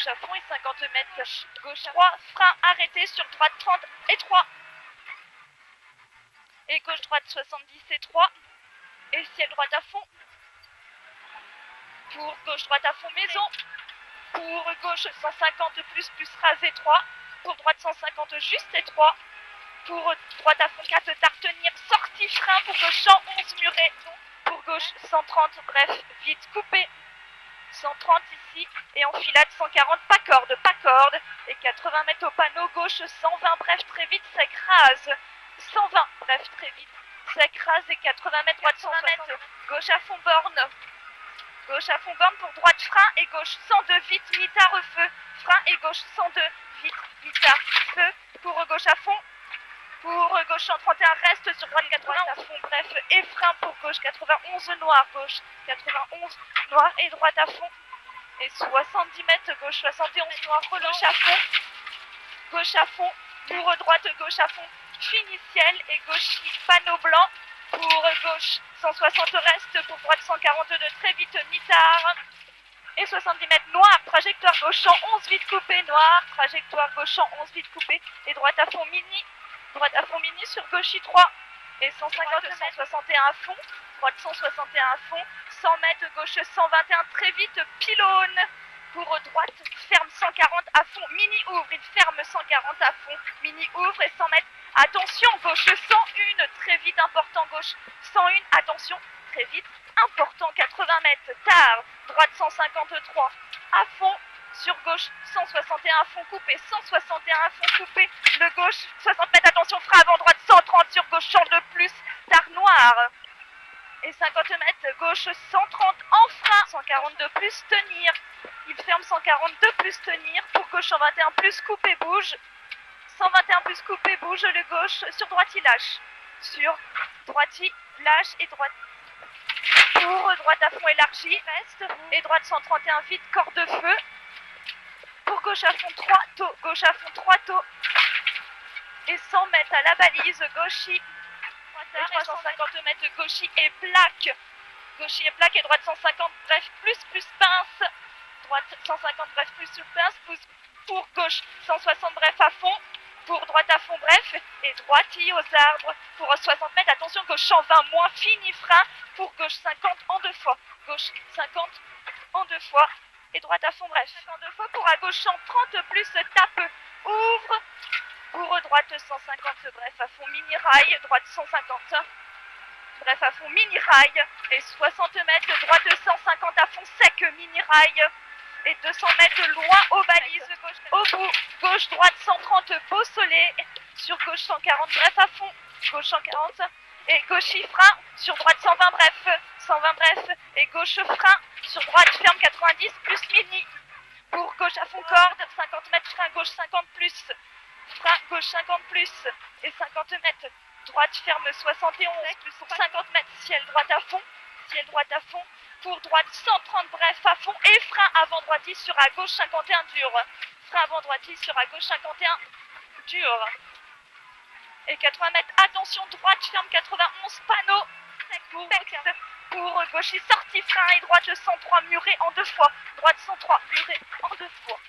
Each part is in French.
gauche à fond et 50 mètres gauche 3, frein arrêté sur droite 30 et 3. Et gauche droite 70 et 3. Et ciel droite à fond. Pour gauche droite à fond maison. Pour gauche 150 plus rasé 3. Pour droite 150 juste et 3. Pour droite à fond 4 tartenir, sortie frein pour gauche 111 muret. Pour gauche 130 bref vite coupé. 130 ici et enfilade 140 pas corde et 80 mètres au panneau gauche 120 bref très vite s'écrase 120 bref très vite s'écrase et 80 mètres droite 120 mètres gauche à fond borne pour droite frein et gauche 102 vite mitard feu frein et gauche 102 vite mitard feu pour gauche à fond. Pour gauche 131 reste sur droite 80 à fond bref et frein pour gauche 91 noir gauche 91 noir et droite à fond et 70 mètres gauche 71 noir gauche à fond pour droite gauche à fond fini ciel et gauche panneau blanc pour gauche 160 reste pour droite 142 très vite mitard et 70 mètres noir trajectoire gauche 111 vite coupé noir trajectoire gauche 111 vite coupé et droite à fond mini sur gauche 3 et 150 161 à fond, droite 161 à fond, 100 mètres gauche 121 très vite pylône pour droite ferme 140 à fond, mini ouvre, il ferme 140 à fond, mini ouvre et 100 mètres, attention gauche 101 très vite important gauche 101 attention très vite important 80 mètres tard, droite 153 à fond. Sur gauche, 161 à fond coupé, 161 à fond coupé, le gauche, 60 mètres, attention, frein avant droite, 130 sur gauche, champ de plus, tard noir. Et 50 mètres, gauche, 130 en frein, 142 plus tenir. Il ferme 142 plus tenir, pour gauche, 121 plus coupé, bouge. 121 plus coupé, bouge, le gauche, sur droite, il lâche. Sur droite, il lâche et droite. Pour droite à fond élargi, reste, et droite 131 vite, corps de feu. Pour gauche à fond 3 taux, gauche à fond 3 taux. Et 100 mètres à la balise, gauchis. Et 350 mètres, gauchis et plaque. Gauchis et plaque et droite 150, bref, plus pince. Droite 150, bref, plus pince. Pour gauche 160, bref, à fond. Pour droite à fond, bref. Et droite aux arbres. Pour 60 mètres, attention, gauche 120 moins, fini frein. Pour gauche 50 en 2 fois. Gauche 50 en 2 fois. Et droite à fond bref. 52 fois pour à gauche 130 plus tape ouvre. Pour droite 150 bref à fond mini rail. Droite 150 bref à fond mini rail. Et 60 mètres droite 150 à fond sec mini rail. Et 200 mètres loin aux balises gauche. Au bout gauche droite 130 beau soleil. Sur gauche 140 bref à fond. Gauche 140. Et gauche frein sur droite 120 bref. 120 bref et gauche frein sur droite ferme 90 plus mini pour gauche à fond corde 50 mètres frein gauche 50 plus frein gauche 50 plus et 50 mètres droite ferme 71 plus pour 50 mètres ciel droite à fond pour droite 130 bref à fond et frein avant droite sur à gauche 51 dur frein avant droite sur à gauche 51 dur et 80 mètres attention droite ferme 91 panneau pour gauche et sortie frein et droite 103 muré en 2 fois. Droite 103 muré en 2 fois.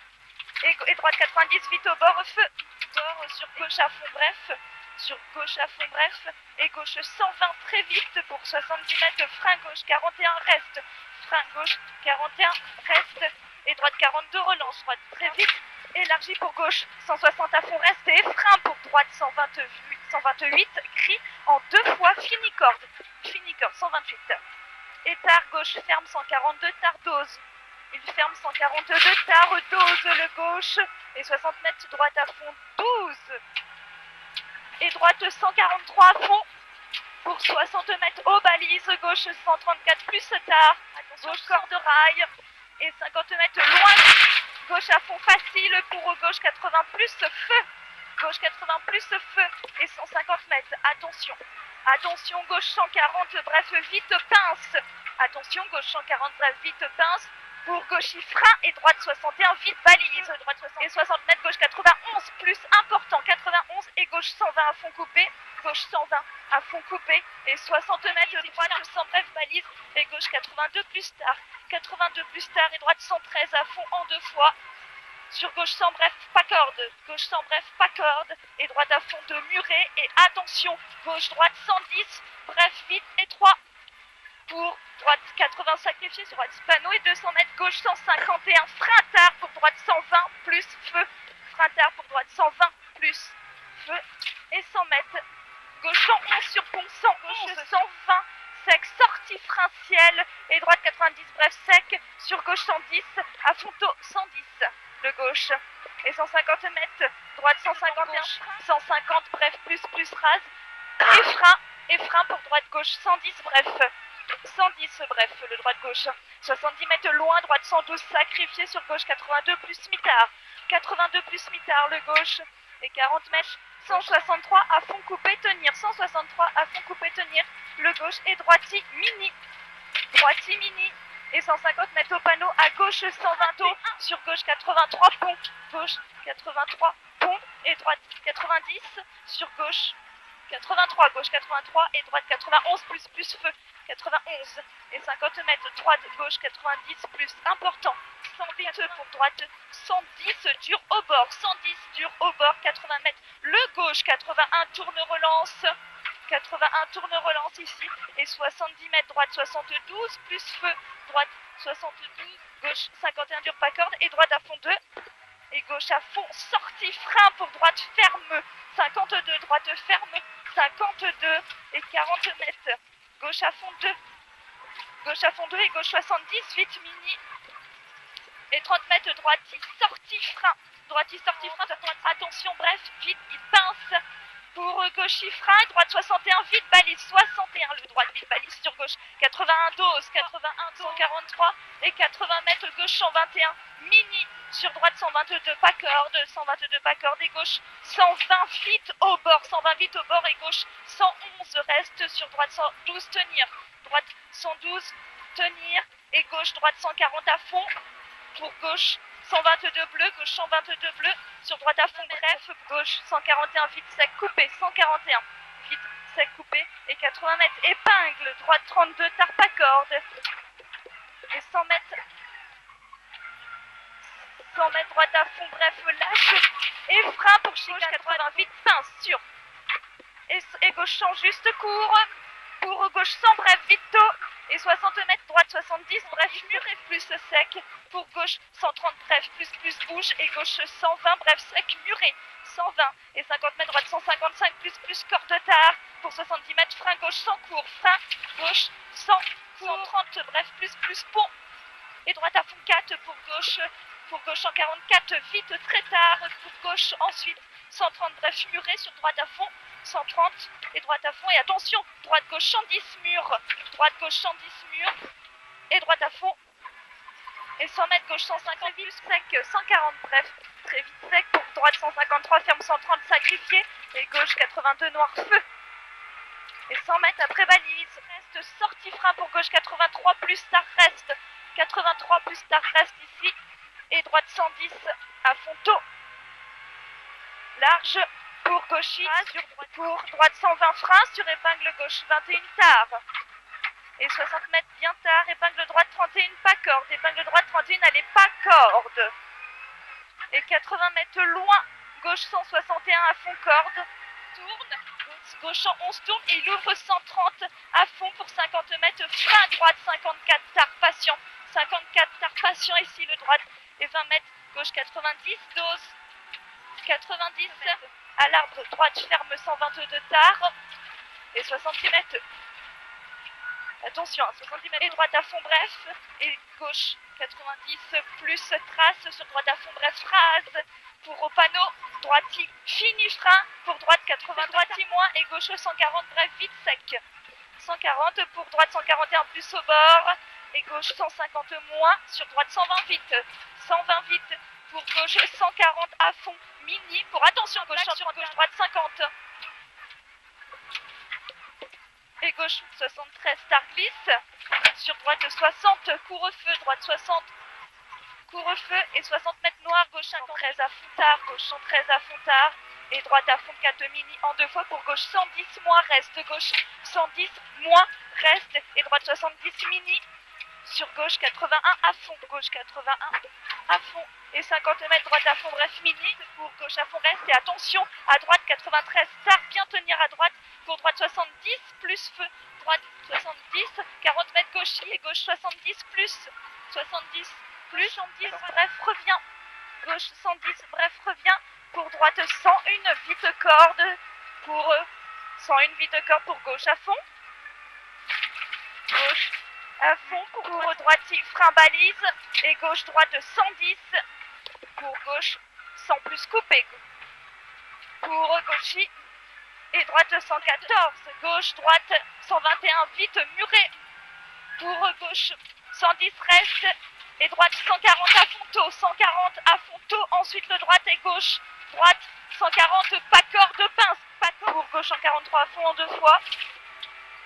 Et droite 90 vite au bord feu. Bord sur gauche à fond bref. Sur gauche à fond bref. Et gauche 120 très vite pour 70 mètres. Frein gauche 41 reste. Frein gauche 41 reste. Et droite 42 relance. Droite très vite. Élargi pour gauche 160 à fond reste. Et frein pour droite 128 cri en 2 fois fini corde 128 et tard gauche ferme 142 tard dose il ferme 142 tard dose le gauche et 60 mètres droite à fond 12 et droite 143 à fond pour 60 mètres aux balises gauche 134 plus tard gauche corde rail et 50 mètres loin gauche à fond facile pour gauche 80 plus feu gauche 80 plus feu et 150 mètres. Attention, gauche 140, bref, vite pince. Attention, gauche 140, bref, vite pince. Pour gauche frein et droite 61, vite balise. Droite 60 et 60 mètres, gauche 91 plus important. 91 et gauche 120 à fond coupé. Gauche 120 à fond coupé et 60 mètres, droite 100 bref balise. Et gauche 82 plus tard. 82 plus tard et droite 113 à fond en 2 fois. sur gauche sans bref, pas corde, gauche sans bref, pas corde, et droite à fond de Muret, et attention, gauche-droite 110, bref, vite, et 3, pour droite 80 sacrifié sur droite Spano, et 200 mètres, gauche 151, frein tard pour droite 120, plus feu, frein tard pour droite 120, plus feu, et 100 mètres, gauche 111 sur pont, 111, 120, sec, sortie frein ciel, et droite 90, bref, sec, sur gauche 110, à Fonto 110, le gauche, et 150 mètres, droite 151, 150, bref, plus rase, et frein pour droite gauche 110, bref, 110, bref, le droite-gauche, 70 mètres loin, droite 112, sacrifié sur gauche 82 plus mitard, 82 plus mitard, le gauche, et 40 mètres, 163 à fond coupé, tenir, 163 à fond coupé, tenir, le gauche, et droiti mini, et 150 mètres au panneau, à gauche 120 eau, sur gauche 83 pont, gauche 83 pont, et droite 90, sur gauche 83, gauche 83, et droite 91, plus feu, 91, et 50 mètres, droite, gauche 90, plus important, 110 pour droite, 110 dur au bord, 110 dur au bord, 80 mètres, le gauche 81, tourne relance, 81 tourne relance ici, et 70 mètres, droite 72, plus feu, droite 72, gauche 51 dur pas corde, et droite à fond 2, et gauche à fond, sortie frein pour droite ferme, 52, droite ferme, 52 et 40 mètres, gauche à fond 2 et gauche 70, vite mini, et 30 mètres, droite sortie frein, attention, bref, vite, il pince, pour gauche frein, droite 61, vite balise, 61, le droite vite balise sur gauche, 81 dose, 143, et 80 mètres, gauche 121, mini, sur droite 122 pas corde, et gauche 120 vite au bord, et gauche 111 reste, sur droite 112 tenir, droite 112 tenir, et gauche droite 140 à fond, pour gauche 122 bleu, gauche 122 bleu, sur droite à fond, bref, gauche 141 vite sec coupé, 141 vite sec coupé, et 80 mètres épingle, droite 32 tarpe à corde, et 100 mètres droite à fond, bref, lâche, et frein pour chicane 80, vite pince sur, et gauche sans juste court, pour gauche sans bref, vite tôt, et 60 mètres, droite 70, bref, mur et plus sec, pour gauche 130, bref, plus bouge, et gauche 120, bref, sec, muré, 120, et 50 mètres, droite 155, plus corde tard, pour 70 mètres, frein gauche sans court, frein gauche 130, bref, plus pont, et droite à fond 4, pour gauche 144, vite très tard, pour gauche ensuite 130, bref, muré, sur droite à fond, 130, et droite à fond, et attention, droite-gauche 110 mur, et droite à fond, et 100 mètres, gauche 150, vite sec, 140, bref, très vite sec, pour droite 153, ferme 130, sacrifié, et gauche 82, noir feu, et 100 mètres après balise, reste sortie frein pour gauche 83, plus tard reste, 83 plus tard reste ici, et droite 110 à Fonto, large, pour gauchiste, pour droite 120 frein, sur épingle gauche 21 tard, et 60 mètres bien tard, épingle droite 31 pas corde, épingle droite 31 elle est pas corde, et 80 mètres loin, gauche 161 à fond corde, tourne, gauche 111 tourne, et il ouvre 130 à fond pour 50 mètres, frein droite 54 tard patient, 54 tard patient ici le droite, et 20 mètres, gauche 90, dose 90, à l'arbre droite ferme 122 tard, et 60 mètres, attention, 70 mètres, et droite à fond bref, et gauche 90, plus trace, sur droite à fond bref, phrase, pour au panneau, droiti, fini frein, pour droite 80, droiti moins, et gauche 140, bref, vite sec, 140, pour droite 141 plus au bord, et gauche 150 moins, sur droite 120 vite, pour gauche 140 à fond, mini, pour attention, gauche sur gauche, droite 50, et gauche 73 tard glisse, sur droite 60, couvre-feu, droite 60, couvre-feu, et 60 mètres noir, gauche 113 à Fontard, gauche 113 à Fontard, et droite à fond 4 mini en 2 fois, pour gauche 110 moins, reste, gauche 110 moins, reste, et droite 70 mini, sur gauche 81 à fond, gauche 81 à fond, et 50 mètres droite à fond, bref mini, pour gauche à fond reste, et attention, à droite 93, start, bien tenir à droite, pour droite 70, plus feu, droite 70, 40 mètres gauche et gauche 70, plus 70, plus 110, bref, revient, gauche 110, bref, revient, pour droite 101, vite corde, pour 101 vite corde pour gauche à fond, gauche à fond, pour droite frein balise, et gauche droite 110, pour gauche 100 plus coupé, pour gauche et droite 114, gauche droite 121 vite muré, pour gauche 110 reste, et droite 140 à fond tôt, 140 à fond tôt, ensuite le droite et gauche, droite 140 pas corde pince, pas corde, pour gauche 143 à fond en deux fois,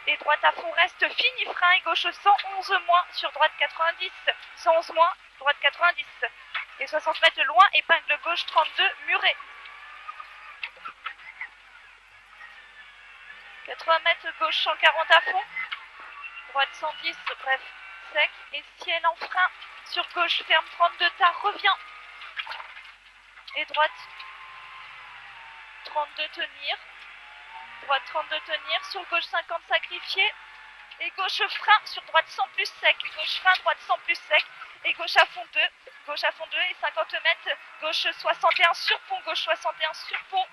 et droite à fond reste, fini frein, et gauche 111 moins, sur droite 90, 111 moins, droite 90, et 60 mètres loin, épingle gauche 32, muré. 80 mètres gauche 140 à fond, droite 110, bref, sec, et ciel en frein, sur gauche ferme 32 tard, revient, et droite 32 tenir, droite 32 tenir, sur gauche 50 sacrifié, et gauche frein, sur droite 100 plus sec, gauche frein, droite 100 plus sec, et gauche à fond 2, et 50 mètres, gauche 61 sur pont, gauche 61 sur pont,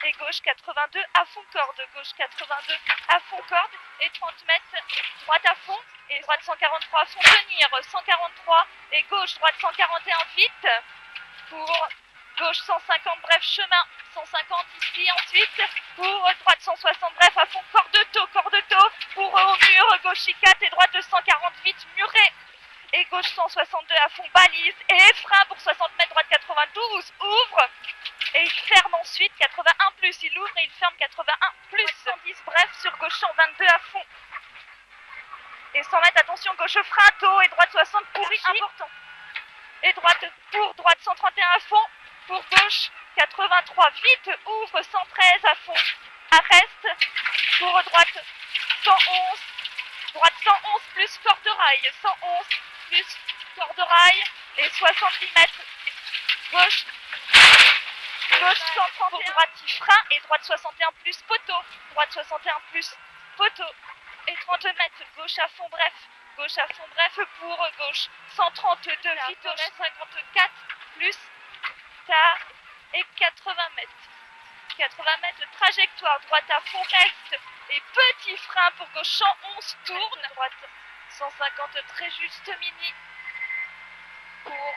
et gauche 82 à fond corde, gauche 82 à fond corde, et 30 mètres, droite à fond, et droite 143 à fond tenir, 143, et gauche, droite 141 vite, pour gauche 150 bref chemin, 150 ici ensuite, pour droite 160 bref à fond corde tôt, pour au mur, gauche 4 et droite 140 vite muré, et gauche 162 à fond balise, et frein pour 60 mètres, droite 92, ouvre, et il ferme ensuite 81 plus, il ouvre et il ferme 81 plus, 110 bref sur gauche 122 à fond, et 100 mètres attention gauche frein tôt, et droite 60 pourri, important, et droite pour droite 131 à fond, pour gauche 83 vite, ouvre 113 à fond, arrête, pour droite 111, droite 111 plus corde rail, 111 plus corde rail, et 70 mètres, gauche 131 pour droite frein, et droite 61 plus poteau, droite 61 plus poteau, et 30 mètres, gauche à fond bref pour gauche 132 vite, gauche 54 plus tard, et 80 mètres trajectoire, droite à fond reste, et petit frein pour gauche 111 tourne, droite 150 très juste mini, pour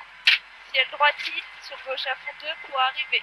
ciel droiti sur gauche à fond 2 pour arriver.